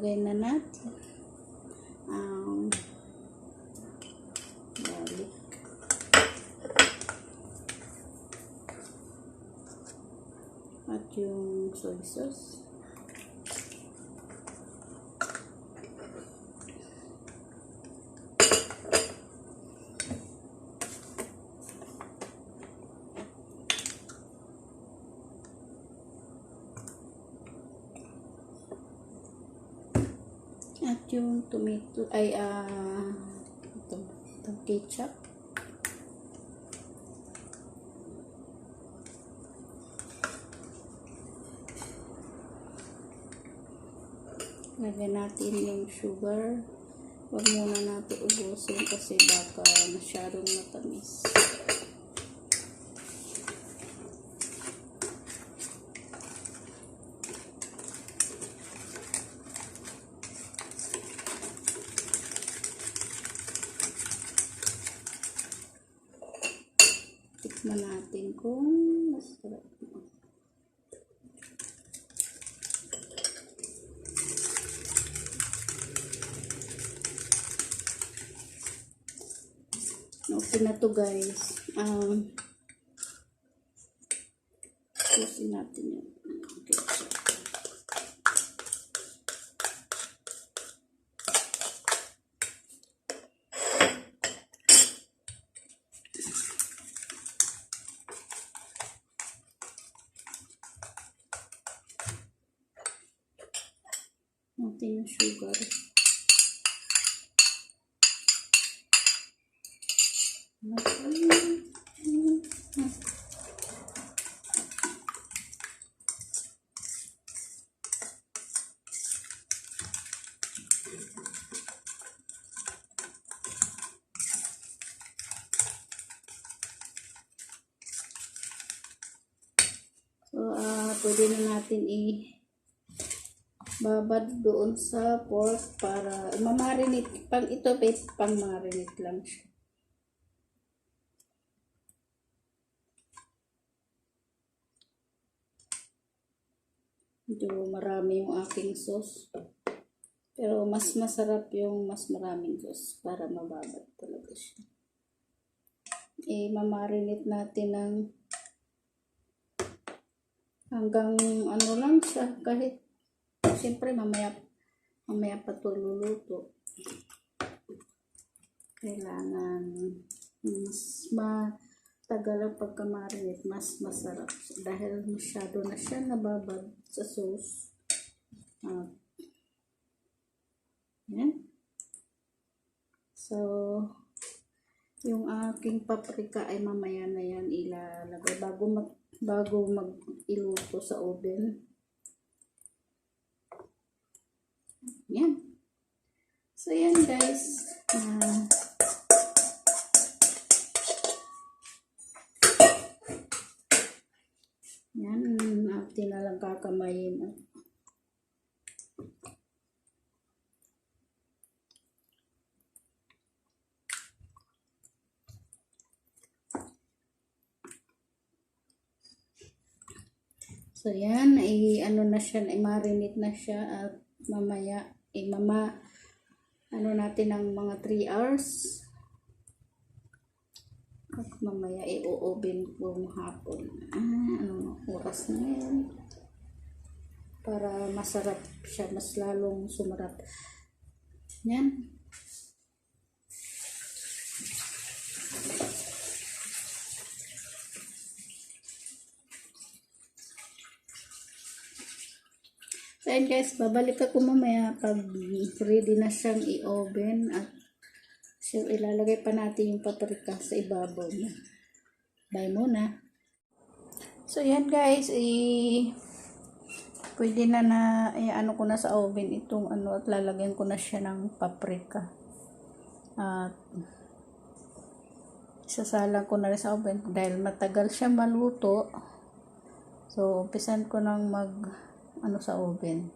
Ilalagay na natin ang garlic. At yung soy sauce. At yung tomato ay itong ketchup. Lagyan natin yung sugar. Huwag muna natin ubusin kasi baka masyadong matamis. Tikman natin kung masarap. Okay na to guys. Susin natin yun. Okay. Natin yung sugar. So, pwede na natin babad doon sa pork para mamarinate. Pang ito, pang marinate lang siya. Medyo marami yung aking sauce. Pero mas masarap yung mas maraming sauce para mababad talaga siya. Mamarinate natin ng hanggang ano lang siya, kahit siyempre mamaya pa ito luluto. Kailangan mas matagal ang pagkamarinate, mas masarap dahil masyado na siya nababad sa sauce. Yan. So, yung aking paprika ay mamaya na yan ilalagay bago mag-iluto sa oven. Yan. So, yan guys. Yan. Natin na lang kakamayin. So, yan, ano na siya, marinate na siya at mamaya, ano natin ng mga 3 hours. At mamaya, i-oven ko hapon. Ano, oras na yan. Para masarap siya, mas lalong sumarap. Yan. So, ayan guys, babalik ako mamaya pag ready na siyang i-oven at ilalagay pa natin yung paprika sa ibabaw na. Bye muna. So, ayan guys, pwede na ano ko na sa oven itong ano at lalagyan ko na siya ng paprika. At isasalang ko na rin sa oven dahil matagal siya maluto. So, umpisan ko nang ano sa oven.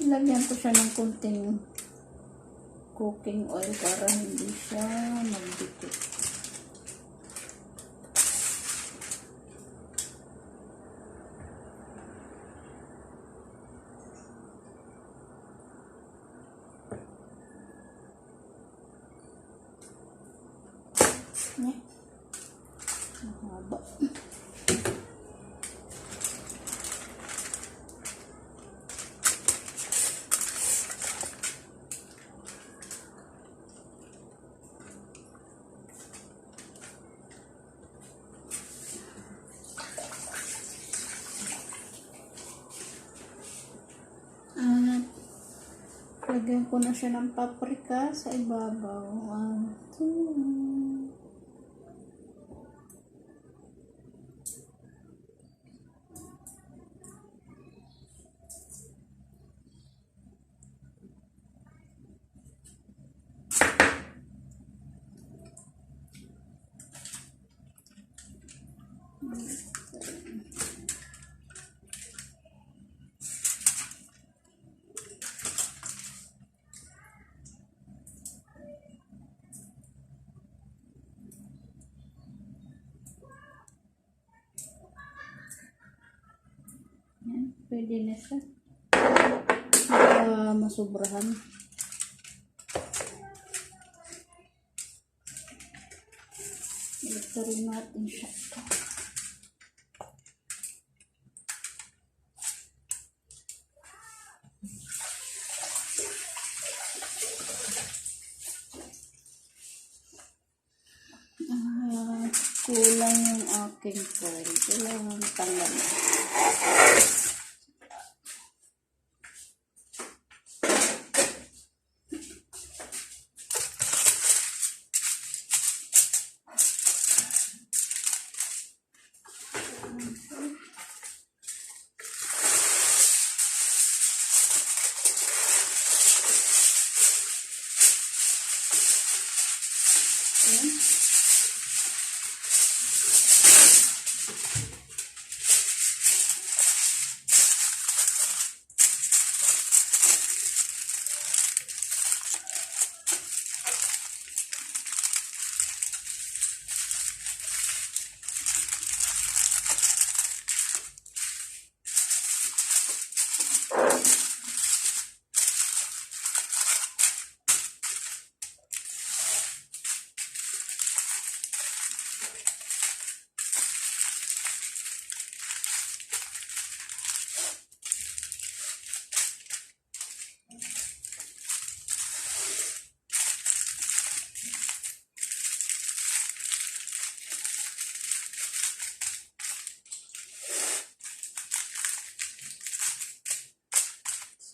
Lagyan ko siya ng kunting cooking oil para hindi siya magdikit. Yeah. Mahaba. Lagyan ko na siya ng paprika sa ibabaw. 1, 2. Yan, pwede na siya. Para masubrahan. Ito rin natin siya. Kulang yung aking foil. Kailangan tanggalin.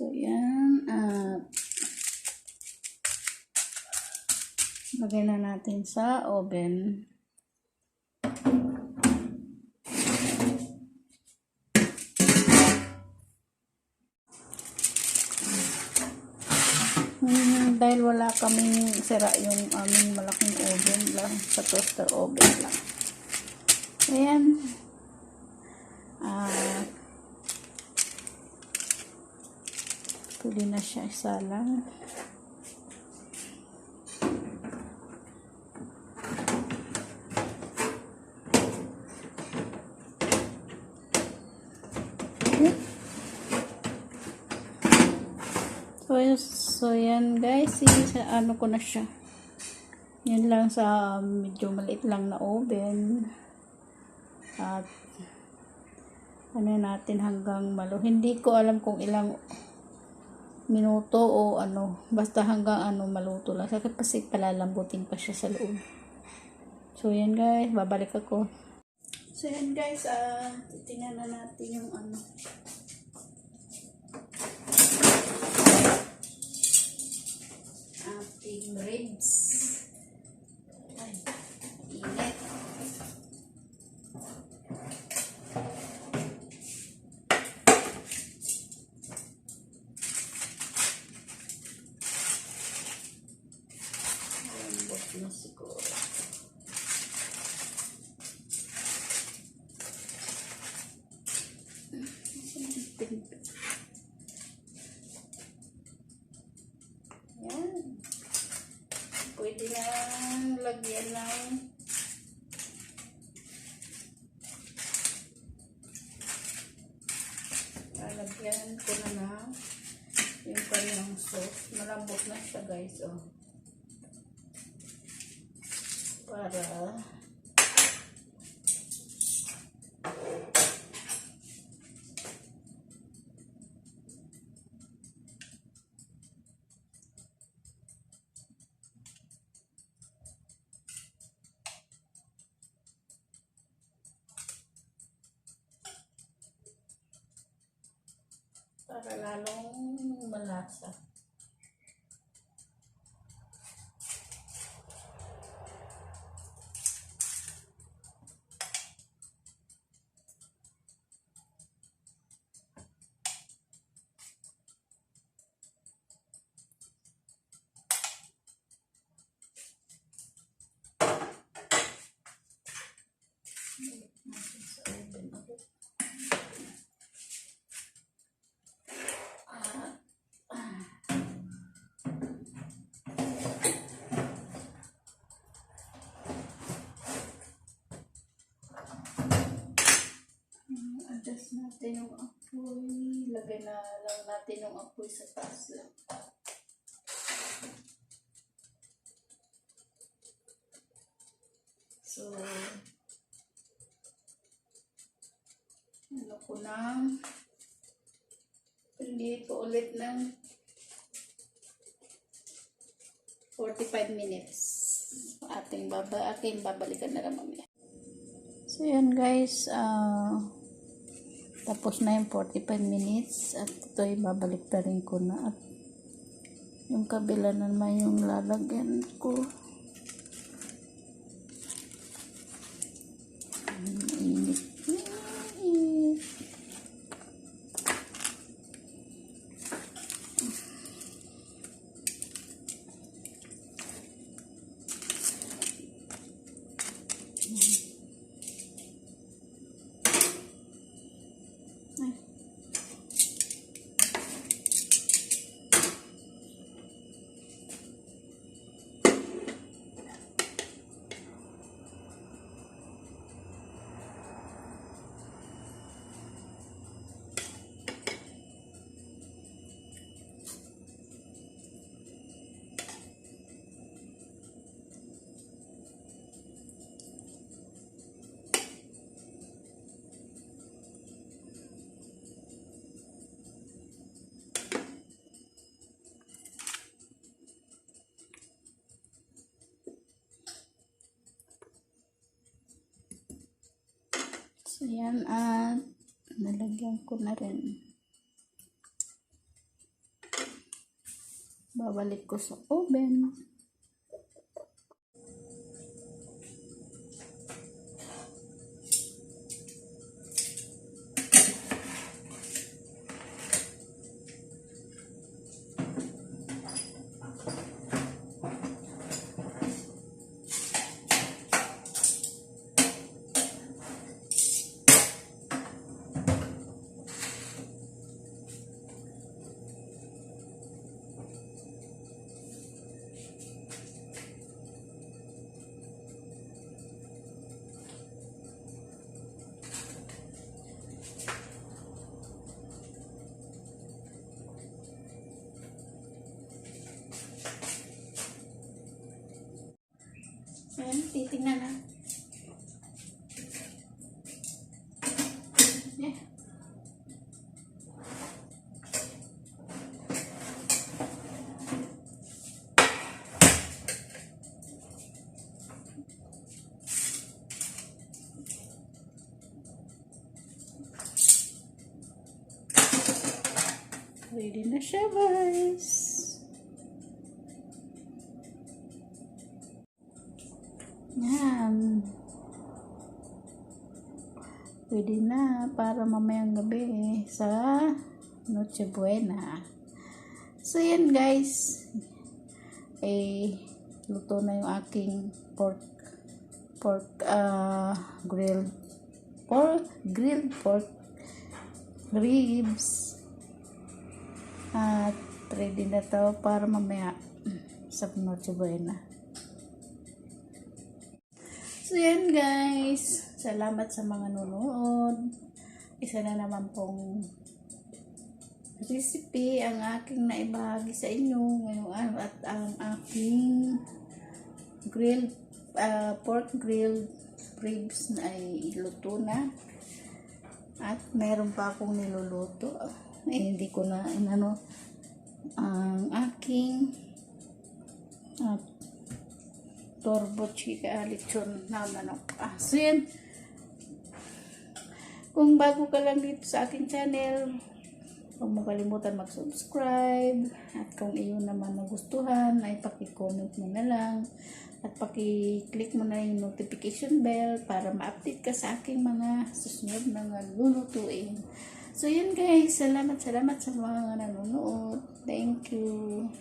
So, yan. Lagay na natin sa oven. Dahil wala kaming sira yung aming malaking oven lang, sa toaster oven lang. Ayan. Pwede na siya isa lang. So yan guys, ano ko na siya. Yan lang sa medyo maliit lang na oven. At ano natin hanggang hindi ko alam kung ilang minuto o ano, basta hanggang maluto lang. Kasi palalambutin pa siya sa loob. So yan guys, babalik ako. So yan guys, titingnan na natin yung ating ribs. Ay, init. Lambot na siguro. Pwede na lagyan ng lalagyan ko na yung kanyang sauce. Malambot na siya guys, oh. Para lalong malasa. Adjust natin yung apoy. Lagay na lang natin yung apoy sa taas lang. So, ano ko na, hindi ko ulit ng 45 minutes. Aking babalikan na lang mamaya. So, yan guys, tapos na yung 45 minutes at ito ay babalik na rin ko na at yung kabila naman yung lalagyan ko. Init. So, yan at nalagyan ko na rin. Babalik ko sa oven. Ayan, titingnan na. Yeah. Ready na siya, guys. Yan. Pwede na para mamayang gabi sa Noche Buena. So, yan guys. Luto na yung aking grilled pork ribs. At ready na to para mamaya sa Noche Buena. So yan guys, salamat sa mga nanonood. Isa na naman pong recipe ang aking naibahagi sa inyo ngayong araw at ang aking grilled pork grilled ribs na ay luto na. At meron pa akong niluluto. Hindi ko na inano ang aking turbo chica lechon na manok. So yan. Kung bago ka lang dito sa aking channel, huwag mo kalimutan mag-subscribe. At kung iyon naman nagustuhan, ay paki-comment mo na lang. At paki-click mo na yung notification bell para ma-update ka sa aking mga susunod na lulutuin. So yun guys, salamat sa mga nanonood. Thank you.